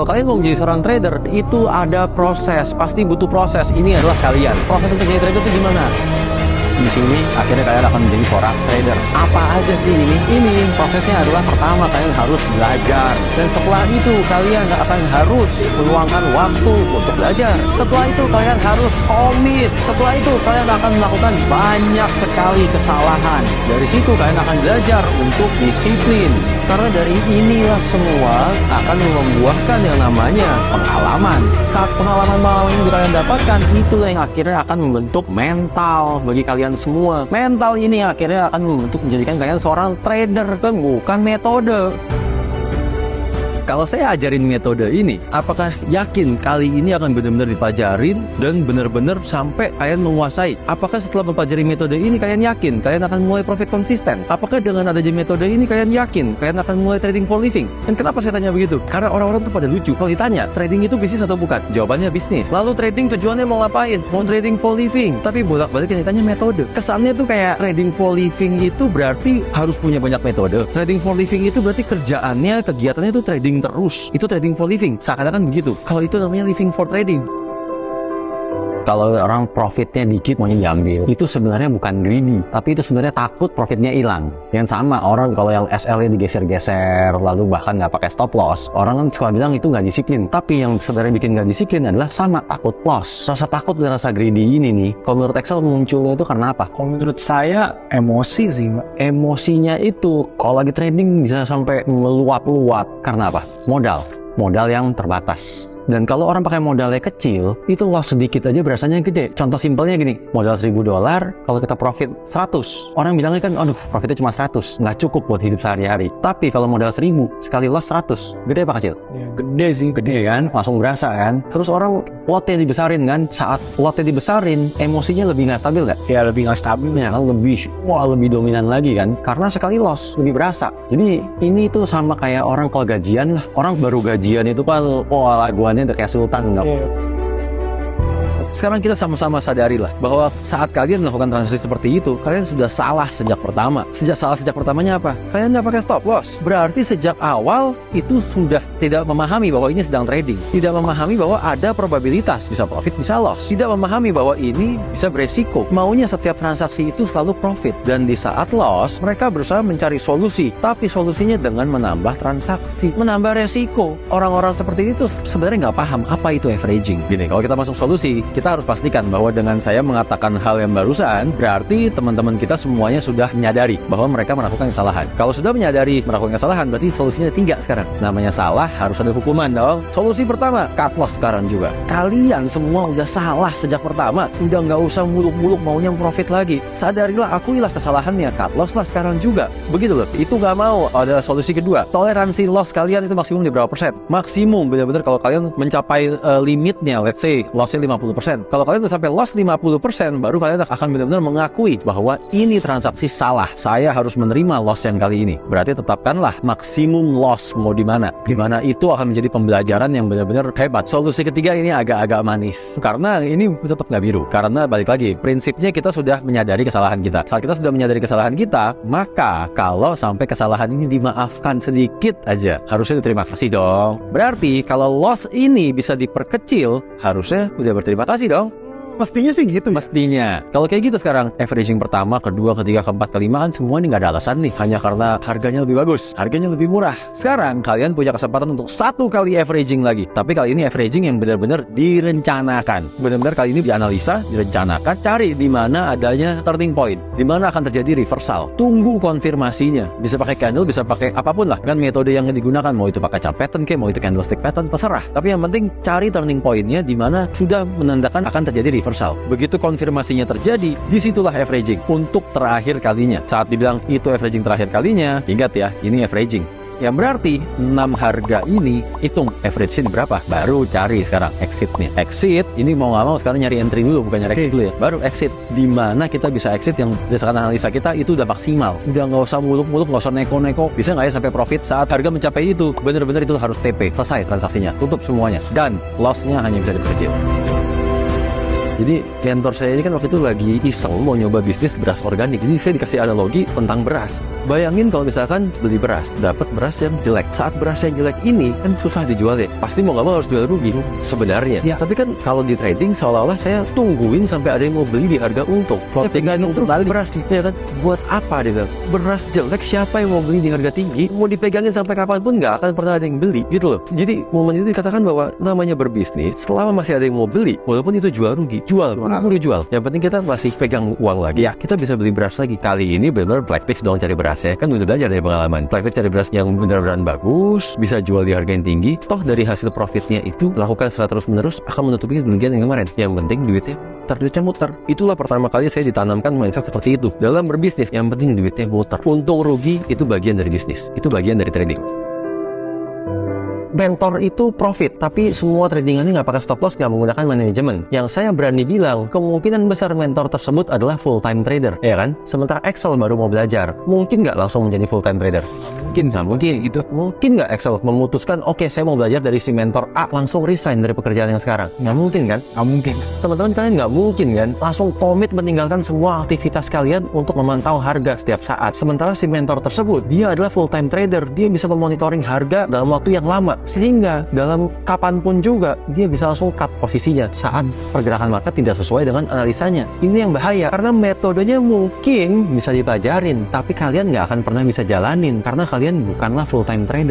Kalau kalian mau menjadi seorang trader, itu ada proses, pasti butuh proses. Ini adalah kalian. Proses untuk jadi trader itu gimana? Di sini akhirnya kalian akan menjadi seorang trader. Apa aja sih ini? Ini prosesnya adalah pertama kalian harus belajar, dan setelah itu kalian akan harus meluangkan waktu untuk belajar. Setelah itu kalian harus komit. Setelah itu kalian akan melakukan banyak sekali kesalahan. Dari situ kalian akan belajar untuk disiplin. Karena dari inilah semua akan membuahkan yang namanya pengalaman. Saat pengalaman-pengalaman yang kalian dapatkan, itulah yang akhirnya akan membentuk mental bagi kalian semua. Mental ini akhirnya akan membentuk menjadikan kalian seorang trader, kan bukan metode. Kalau saya ajarin metode ini, apakah yakin kali ini akan benar-benar dipelajarin dan benar-benar sampai kalian menguasai? Apakah setelah mempelajari metode ini kalian yakin kalian akan mulai profit konsisten? Apakah dengan adanya metode ini kalian yakin kalian akan mulai trading for living? Dan kenapa saya tanya begitu? Karena orang-orang tuh pada lucu. Kalau ditanya, trading itu bisnis atau bukan? Jawabannya bisnis. Lalu trading tujuannya mau ngapain? Mau trading for living. Tapi bolak-balik yang ditanya metode. Kesannya tuh kayak trading for living itu berarti harus punya banyak metode. Trading for living itu berarti kerjaannya, kegiatannya itu trading terus. Itu trading for living. Seakan-akan begitu. Kalau itu namanya living for trading. Kalau orang profitnya dikit maunya diambil, itu sebenarnya bukan greedy, tapi itu sebenarnya takut profitnya hilang. Yang sama orang kalau yang SL-nya digeser-geser, lalu bahkan nggak pakai stop loss, orang kan suka bilang itu nggak disiplin. Tapi yang sebenarnya bikin nggak disiplin adalah sama takut loss. Rasa takut dan rasa greedy ini nih, kalau menurut Excel munculnya itu karena apa? Kalau menurut saya emosi sih, Mbak. Emosinya itu kalau lagi trading bisa sampai meluap-luap. Karena apa? Modal yang terbatas. Dan kalau orang pakai modalnya kecil, itu loss sedikit aja berasanya gede. Contoh simpelnya gini, modal $1.000, kalau kita profit 100, orang bilangnya kan, aduh profitnya cuma 100, nggak cukup buat hidup sehari-hari. Tapi kalau modal 1.000, sekali loss 100, gede apa kecil? Ya, gede sih. Gede kan? Langsung berasa kan? Terus orang lotnya dibesarin kan? Saat lotnya dibesarin, emosinya lebih nggak stabil nggak? Ya, lebih nggak stabil. Ya kan lebih dominan lagi kan? Karena sekali loss, lebih berasa. Jadi ini tuh sama kayak orang kalau gajian lah. Orang baru gajian itu kan, laguannya udah kayak sultan enggak? Sekarang kita sama-sama sadari lah bahwa saat kalian melakukan transaksi seperti itu, kalian sudah salah sejak pertama. Sejak pertamanya apa? Kalian nggak pakai stop loss. Berarti sejak awal itu sudah tidak memahami bahwa ini sedang trading. Tidak memahami bahwa ada probabilitas bisa profit, bisa loss. Tidak memahami bahwa ini bisa beresiko. Maunya setiap transaksi itu selalu profit. Dan di saat loss, mereka berusaha mencari solusi. Tapi solusinya dengan menambah transaksi, menambah resiko. Orang-orang seperti itu sebenarnya nggak paham apa itu averaging. Gini, kalau kita masuk solusi, kita harus pastikan bahwa dengan saya mengatakan hal yang barusan, berarti teman-teman kita semuanya sudah menyadari bahwa mereka melakukan kesalahan. Kalau sudah menyadari melakukan kesalahan, berarti solusinya 3 sekarang. Namanya salah, harus ada hukuman dong. Solusi pertama, cut loss sekarang juga. Kalian semua udah salah sejak pertama. Udah nggak usah muluk-muluk maunya profit lagi. Sadarilah, akuilah kesalahannya, cut loss lah sekarang juga. Begitu loh, itu nggak mau. Ada solusi kedua, toleransi loss kalian itu maksimum di berapa persen? Maksimum, benar-benar kalau kalian mencapai limitnya, let's say lossnya 50%. Kalau kalian udah sampai loss 50%, baru kalian akan benar-benar mengakui bahwa ini transaksi salah. Saya harus menerima loss yang kali ini. Berarti tetapkanlah maksimum loss mau di mana. Gimana itu akan menjadi pembelajaran yang benar-benar hebat. Solusi ketiga ini agak-agak manis. Karena ini tetap nggak biru. Karena balik lagi, prinsipnya kita sudah menyadari kesalahan kita. Saat kita sudah menyadari kesalahan kita, maka kalau sampai kesalahan ini dimaafkan sedikit aja, harusnya terima kasih dong. Berarti kalau loss ini bisa diperkecil, harusnya udah berterima kasih dong. Pastinya sih gitu. Mestinya. Kalau kayak gitu sekarang, averaging pertama, kedua, ketiga, keempat, kelima kan semua ini nggak ada alasan nih. Hanya karena harganya lebih bagus, harganya lebih murah. Sekarang kalian punya kesempatan untuk 1 kali averaging lagi. Tapi kali ini averaging yang benar-benar direncanakan. Benar-benar kali ini dianalisa, direncanakan, cari di mana adanya turning point, di mana akan terjadi reversal. Tunggu konfirmasinya. Bisa pakai candle, bisa pakai apapun lah. Kan metode yang digunakan, mau itu pakai chart pattern ke, mau itu candlestick pattern, terserah. Tapi yang penting cari turning pointnya di mana sudah menandakan akan terjadi reversal. Begitu konfirmasinya terjadi, disitulah averaging untuk terakhir kalinya. Saat dibilang itu averaging terakhir kalinya, ingat ya, ini averaging. Yang berarti 6 harga ini hitung average-nya berapa, baru cari sekarang exit-nya. Exit ini mau nggak mau sekarang nyari entry dulu, bukan nyari exit dulu ya. Baru exit, di mana kita bisa exit yang berdasarkan analisa kita itu udah maksimal. Udah nggak usah muluk-muluk, nggak usah neko-neko. Bisa nggak ya sampai profit saat harga mencapai itu? Bener-bener itu harus TP, selesai transaksinya, tutup semuanya, dan loss-nya hanya bisa diperkecil. Jadi mentor saya ini kan waktu itu lagi iseng mau nyoba bisnis beras organik. Jadi saya dikasih analogi tentang beras. Bayangin kalau misalkan beli beras, dapat beras yang jelek. Saat beras yang jelek ini kan susah dijual ya. Pasti mau nggak mau harus jual rugi sebenarnya. Ya, tapi kan kalau di trading seolah-olah saya tungguin sampai ada yang mau beli di harga untung. Plottingnya untuk balik beras ya kan. Buat apa dia bilang? Beras jelek siapa yang mau beli di harga tinggi? Mau dipegangin sampai kapanpun nggak akan pernah ada yang beli gitu loh. Jadi momen itu dikatakan bahwa namanya berbisnis selama masih ada yang mau beli, walaupun itu jual rugi, jual, jual. Yang penting kita masih pegang uang lagi. Ya, kita bisa beli beras lagi. Kali ini benar-benar Black Fish dong cari beras ya. Kan udah belajar dari pengalaman. Black Fish cari beras yang benar-benar bagus, bisa jual di harga yang tinggi. Toh dari hasil profitnya itu lakukan secara terus-menerus akan menutupi kerugian yang kemarin. Yang penting duitnya muter. Itulah pertama kali saya ditanamkan mindset seperti itu. Dalam berbisnis, yang penting duitnya muter. Untung rugi itu bagian dari bisnis. Itu bagian dari trading. Mentor itu profit, tapi semua trading ini nggak pakai stop loss, nggak menggunakan manajemen. Yang saya berani bilang, kemungkinan besar mentor tersebut adalah full time trader, ya kan? Sementara Excel baru mau belajar, mungkin nggak langsung menjadi full time trader? Mungkin itu. Mungkin nggak Excel memutuskan, oke, saya mau belajar dari si mentor A, langsung resign dari pekerjaan yang sekarang? Nggak mungkin kan? Nggak mungkin. Teman-teman kalian nggak mungkin kan? Langsung komit meninggalkan semua aktivitas kalian untuk memantau harga setiap saat. Sementara si mentor tersebut, dia adalah full time trader, dia bisa memonitoring harga dalam waktu yang lama. Sehingga dalam kapanpun juga dia bisa langsung cut posisinya saat pergerakan market tidak sesuai dengan analisanya. Ini yang bahaya karena metodenya mungkin bisa dipelajarin, tapi kalian nggak akan pernah bisa jalanin karena kalian bukanlah full time trader.